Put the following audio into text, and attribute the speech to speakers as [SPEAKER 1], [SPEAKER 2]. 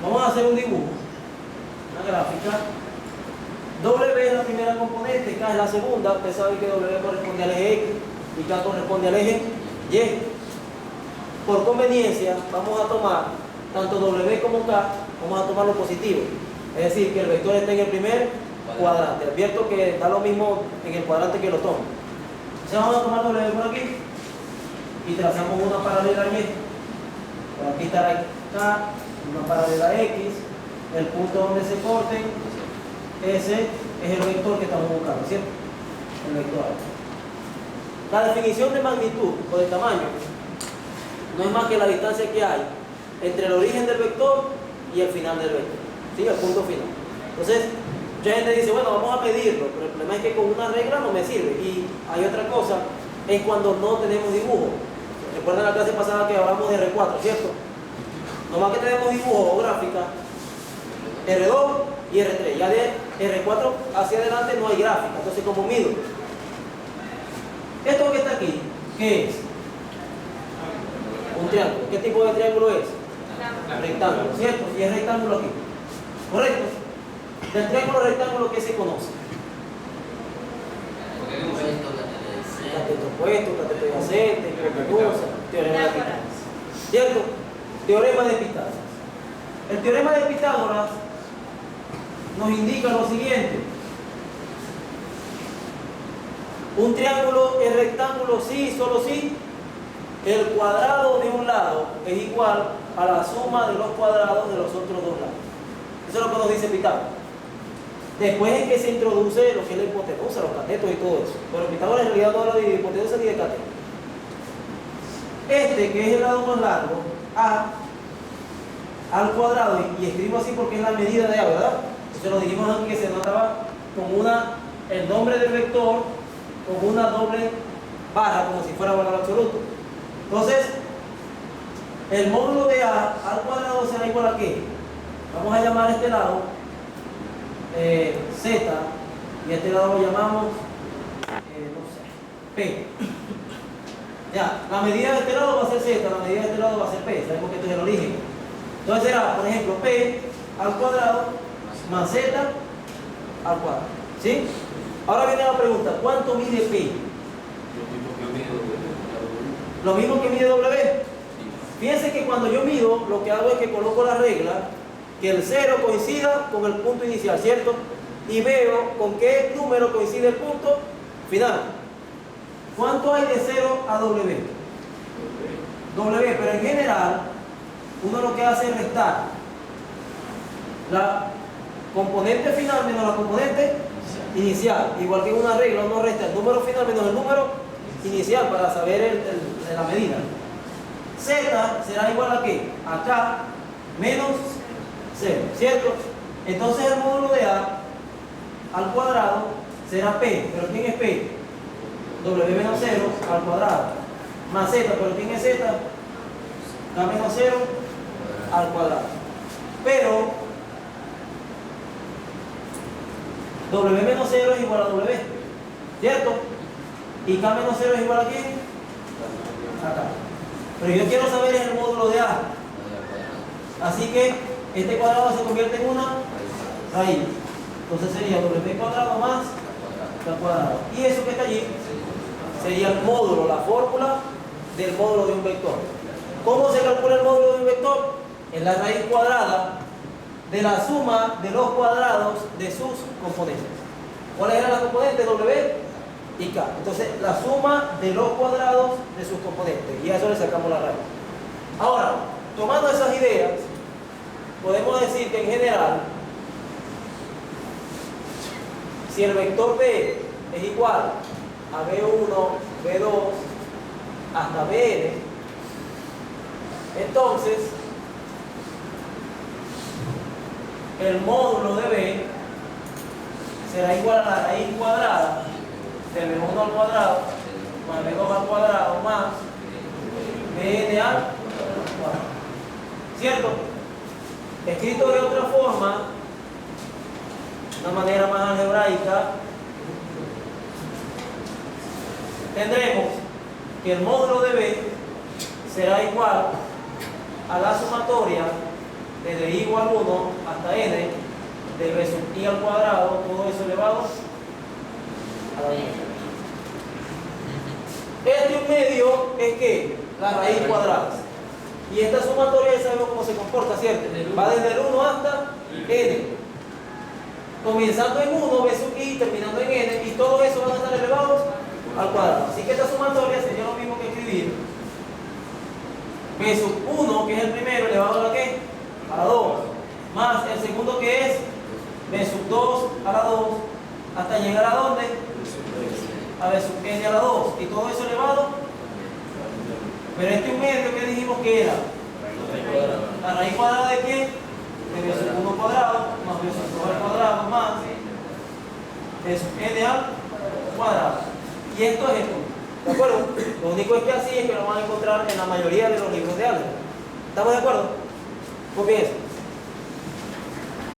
[SPEAKER 1] Vamos a hacer un dibujo, una gráfica. W es la primera componente, K es la segunda. Usted sabe que W corresponde al eje X y K corresponde al eje Y. Por conveniencia, vamos a tomar tanto W como K, vamos a tomar lo positivo. Es decir, que el vector esté en el primer cuadrante. Advierto que da lo mismo en el cuadrante que lo tome. Entonces vamos a tomar W por aquí y trazamos una paralela a Y. Por aquí estará K, una paralela a X, el punto donde se corten, ese es el vector que estamos buscando, ¿cierto? El vector A. La definición de magnitud o de tamaño no es más que la distancia que hay entre el origen del vector y el final del vector, ¿sí? El punto final. Entonces, mucha gente dice, bueno, vamos a medirlo, pero el problema es que con una regla no me sirve. Y hay otra cosa, es cuando no tenemos dibujo. Recuerden la clase pasada que hablamos de R4, ¿cierto? Nomás que tenemos dibujo o gráfica, R2 y R3. Ya de R4 hacia adelante no hay gráfica. Entonces, ¿cómo mido? Esto que está aquí, ¿qué es? Un triángulo. ¿Qué tipo de triángulo es? Rectángulo, ¿cierto? Y es rectángulo aquí. ¿Correcto? Del triángulo rectángulo, ¿qué se conoce? Cateto opuesto, cateto adyacente, hipotenusa, teorema de Pitágoras. ¿Cierto? Teorema de Pitágoras. El teorema de Pitágoras nos indica lo siguiente. Un triángulo es rectángulo si, solo si el cuadrado de un lado es igual a la suma de los cuadrados de los otros dos lados. Eso es lo que nos dice Pitágoras. Después es que se introduce lo que es la hipotenusa, los catetos y todo eso. Pero Pitágoras en realidad no habla de hipotenusa ni de cateto. Este, que es el lado más largo, A al cuadrado, y escribo así porque es la medida de A, ¿verdad? Entonces lo dijimos aquí que se notaba con el nombre del vector con una doble barra, como si fuera valor absoluto. Entonces, el módulo de A al cuadrado será igual a ¿qué? Vamos a llamar a este lado Z, y a este lado lo llamamos, no sé, P. Ya, la medida de este lado va a ser Z, la medida de este lado va a ser P, sabemos que esto es el origen. Entonces será, por ejemplo, P al cuadrado más Z al cuadrado. ¿Sí? Ahora viene la pregunta, ¿cuánto mide P? Lo mismo que mide W. Fíjense que cuando yo mido, lo que hago es que coloco la regla que el 0 coincida con el punto inicial, ¿cierto? Y veo con qué número coincide el punto final. ¿Cuánto hay de 0 a W? W, pero en general, uno lo que hace es restar la componente final menos la componente inicial. Igual que en una regla, uno resta el número final menos el número inicial para saber la medida. Z será igual a ¿qué? A K menos 0, ¿cierto? Entonces el módulo de A al cuadrado será P, pero ¿quién es P? W menos 0 al cuadrado, más Z, pero ¿quién es Z? K menos 0 al cuadrado. Pero W menos 0 es igual a W, ¿cierto? Y K menos 0 es igual a ¿quién? A K. Pero yo quiero saber el módulo de A. Así que este cuadrado se convierte en una raíz. Entonces sería W cuadrado más K cuadrado. Y eso que está allí sería el módulo, la fórmula del módulo de un vector. ¿Cómo se calcula el módulo de un vector? Es la raíz cuadrada de la suma de los cuadrados de sus componentes. ¿Cuáles eran las componentes? W y K. Entonces, la suma de los cuadrados de sus componentes. Y a eso le sacamos la raíz. Ahora, tomando esas ideas, podemos decir que en general, si el vector B es igual a B1, B2, hasta Bn, entonces, el módulo de B será igual a la raíz cuadrada de B1 al cuadrado más B2 al cuadrado más Bn al cuadrado. ¿Cierto? Escrito de otra forma, de una manera más algebraica, tendremos que el módulo de B será igual a la sumatoria desde i igual 1 hasta n de b sub i al cuadrado, todo eso elevado a la 1. Este medio es que la raíz cuadrada. Y esta sumatoria ya sabemos cómo se comporta, ¿cierto? Va desde el 1 hasta n. Comenzando en 1, b sub i, terminando en n, y todo eso van a estar elevados al cuadrado. Así que esta sumatoria sería lo mismo que escribir b sub 1, que es el primero, elevado a la ¿qué? A la 2, más el segundo que es b sub 2 a la 2, hasta llegar a ¿dónde? A b sub n a la 2, y todo eso elevado. Pero este medio que dijimos que era la raíz cuadrada de ¿qué? De b sub 1 cuadrado más b sub 2 al cuadrado más b sub n al cuadrado. Y esto es esto, ¿de acuerdo? Lo único es que así es que lo van a encontrar en la mayoría de los libros de álgebra. ¿Estamos de acuerdo? Pues bien.